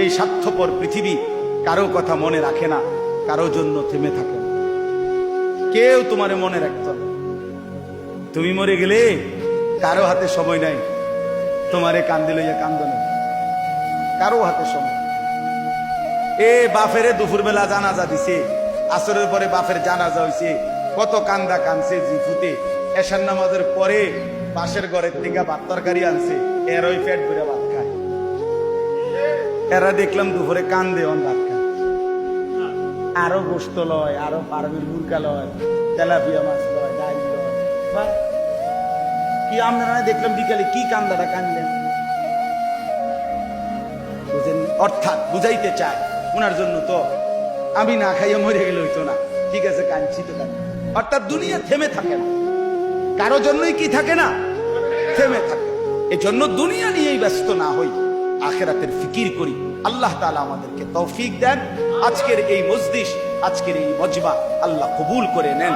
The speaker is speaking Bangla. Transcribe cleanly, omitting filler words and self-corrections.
এই স্বার্থপর পৃথিবী কারো কথা মনে রাখে না, কারো জন্য থেমে থাকে না। কেউ তোমারে মনে রাখত না। তুমি মরে গেলে কারো হাতে সময় নাই তোমারে কান্দে লইয়া কান্দ নেই, কারো হাতে সময়। এ বাফেরে দুপুর বেলা জানাজা দিছে, আসরের পরে বাফের জানাজা হইছে, কত কান্দা কানছে জিফুতে। এশার নামাজের পরে পাশের ঘরের থেকে ভাত তরকারি আনছে, এর ওই পেট ভরে ভাত খায়। এরা দেখলাম দুপুরে কান্দে অন ভাত খায়। আরো গোস্ত লয়, আরো পারবির মুরগা লয়, তেলাপিয়া মাছ লয়, ডাল লয়। কি আমরা দেখলাম বিকালে কি কান্দাটা কানলেন, বুঝেন? অর্থাৎ বুঝাইতে চায় ওনার জন্য তো আমি না খাইয়ে মরে গেলে হইতো না, ঠিক আছে কাঁদছি তো কাঁদছি। অর্থাৎ দুনিয়া থেমে থাকে না, কারো জন্যই কি থাকে না, থেমে থাকে। এজন্য দুনিয়া নিয়েই ব্যস্ত না হই, আখিরাতের ফিকির করি। আল্লাহ তাআলা আমাদেরকে তৌফিক দেন। আজকের এই মজলিস, আজকের এই মজমা আল্লাহ কবুল করে নেন।